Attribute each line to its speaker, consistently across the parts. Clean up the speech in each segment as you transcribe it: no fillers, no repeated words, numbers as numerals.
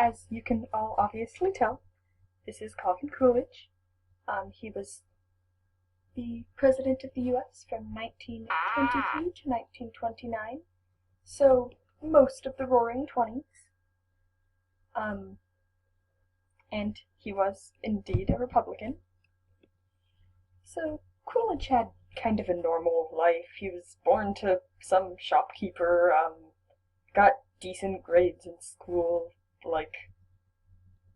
Speaker 1: as you can all obviously tell, this is Calvin Coolidge. He was the President of the U.S. from 1923 to 1929, so most of the Roaring Twenties. And he was indeed a Republican. So Coolidge had kind of a normal life. He was born to some shopkeeper, got decent grades in school,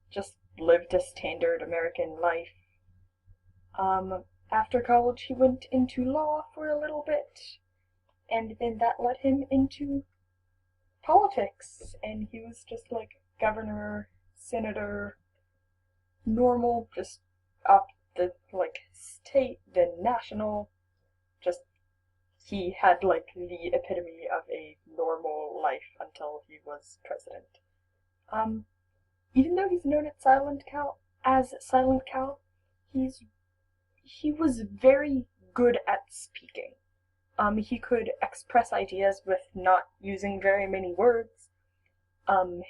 Speaker 1: just lived a standard American life. After college he went into law for a little bit, and then that led him into politics, and he was just governor, senator, normal, just up the state, then national. Just he had the epitome of a normal life until he was president. Even though he's known as Silent Cal, he was very good at speaking. He could express ideas with not using very many words. And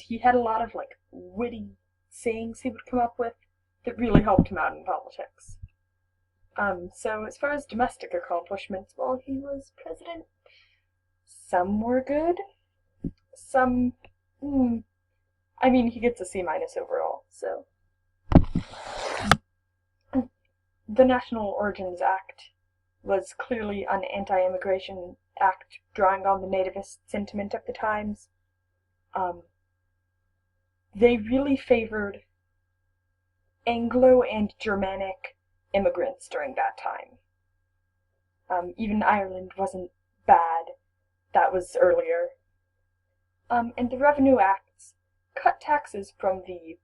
Speaker 1: he had a lot of witty sayings he would come up with that really helped him out in politics. So as far as domestic accomplishments, while he was president, some were good, some, he gets a C- overall, so. The National Origins Act was clearly an anti-immigration act drawing on the nativist sentiment of the times. They really favored Anglo and Germanic immigrants during that time. Even Ireland wasn't bad. That was earlier. And the Revenue Acts cut taxes from the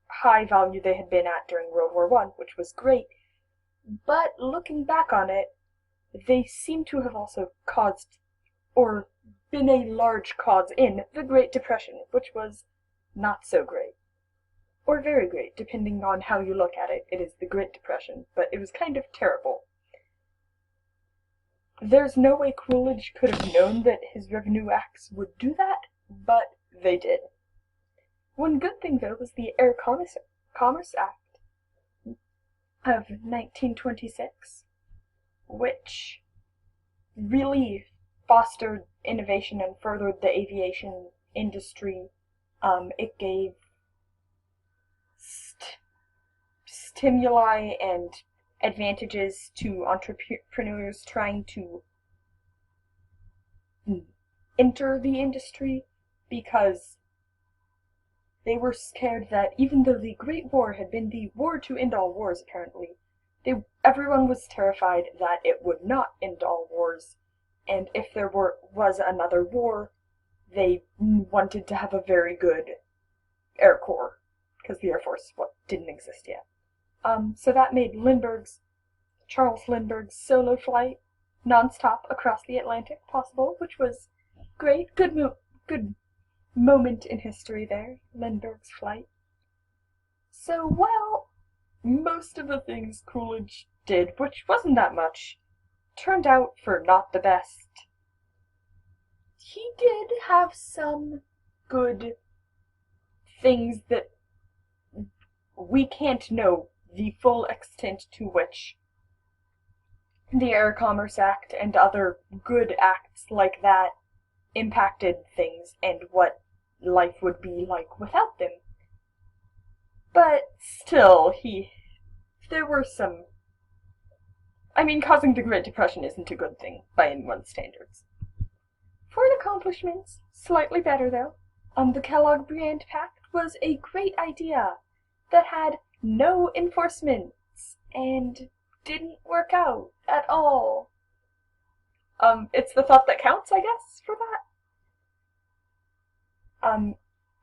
Speaker 1: high value they had been at during World War I, which was great. But looking back on it, they seem to have also caused, or been a large cause in, the Great Depression, which was not so great. Or very great, depending on how you look at it. It is the Great Depression, but it was kind of terrible. There's no way Coolidge could have known that his revenue acts would do that, but they did. One good thing, though, was the Air Commerce Act of 1926, which really fostered innovation and furthered the aviation industry. It gave stimuli and advantages to entrepreneurs trying to enter the industry, because they were scared that even though the Great War had been the war to end all wars, apparently, everyone was terrified that it would not end all wars, and if there was another war, they wanted to have a very good Air Corps, because the Air Force didn't exist yet. So that made Charles Lindbergh's solo flight non-stop across the Atlantic possible, which was great. Good moment in history there, Lindbergh's flight. So, well, most of the things Coolidge did, which wasn't that much, turned out for not the best. He did have some good things that we can't know the full extent to which the Air Commerce Act and other good acts like that impacted things and what life would be like without them. But still, there were some... causing the Great Depression isn't a good thing by anyone's standards. Foreign accomplishments, slightly better though. The Kellogg-Briand Pact was a great idea that had no enforcements and didn't work out at all. It's the thought that counts, I guess, for that.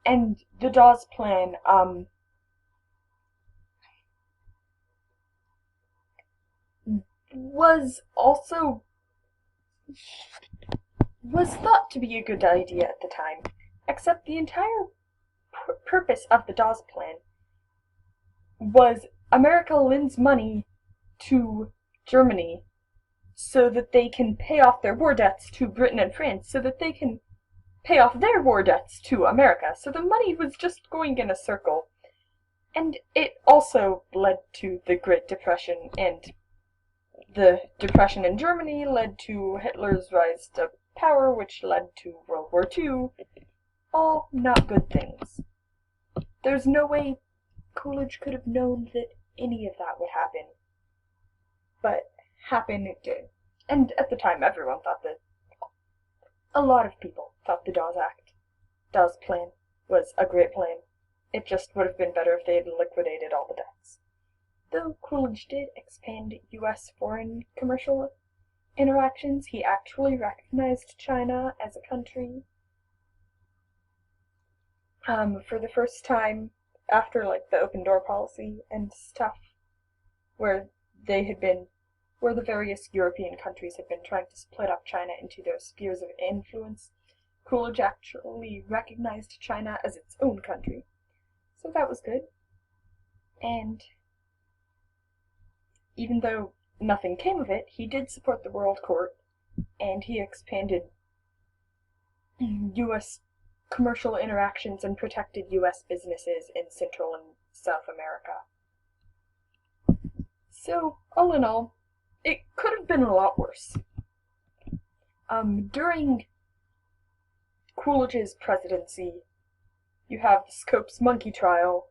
Speaker 1: And the Dawes Plan, was thought to be a good idea at the time, except the entire purpose of the Dawes Plan was America lends money to Germany so that they can pay off their war debts to Britain and France, so that they can pay off their war debts to America, so the money was just going in a circle. And it also led to the Great Depression, and the Depression in Germany led to Hitler's rise to power, which led to World War II. All not good things. There's no way Coolidge could have known that any of that would happen. But happen it did. And at the time, everyone thought that, a lot of people thought the Dawes Plan was a great plan. It just would have been better if they had liquidated all the debts. Though Coolidge did expand U.S. foreign commercial interactions, he actually recognized China as a country. For the first time after like the open door policy and stuff, where the various European countries had been trying to split up China into their spheres of influence, Coolidge actually recognized China as its own country. So that was good. And even though nothing came of it, he did support the World Court, and he expanded U.S. commercial interactions and protected U.S. businesses in Central and South America. So, all in all, it could have been a lot worse. During Coolidge's presidency, you have the Scopes monkey trial,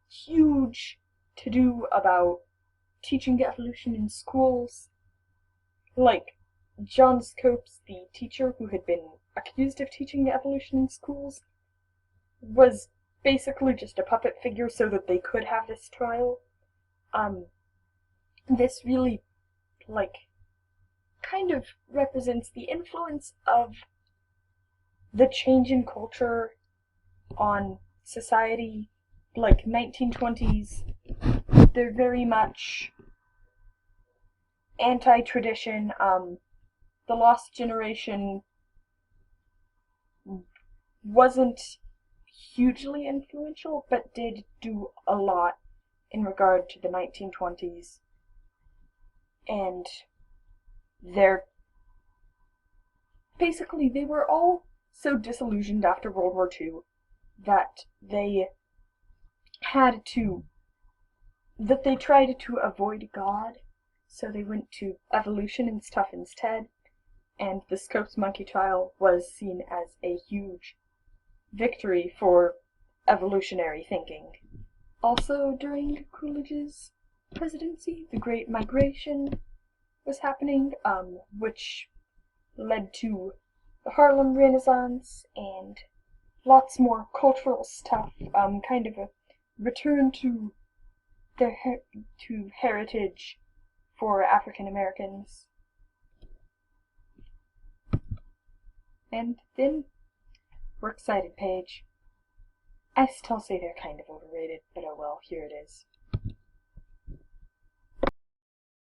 Speaker 1: huge to-do about teaching evolution in schools. Like, John Scopes, the teacher who had been accused of teaching evolution in schools, was basically just a puppet figure so that they could have this trial. This really, kind of represents the influence of the change in culture on society, 1920s. They're very much anti-tradition. The Lost Generation wasn't hugely influential, but did do a lot in regard to the 1920s. And they were all so disillusioned after World War II that they tried to avoid God, so they went to evolution and stuff instead, and the Scopes monkey trial was seen as a huge victory for evolutionary thinking. Also, during Coolidge's presidency, the Great Migration was happening, which led to the Harlem Renaissance and lots more cultural stuff, kind of a return to heritage for African Americans. And then, Works Cited page. I still say they're kind of overrated, but oh well, here it is.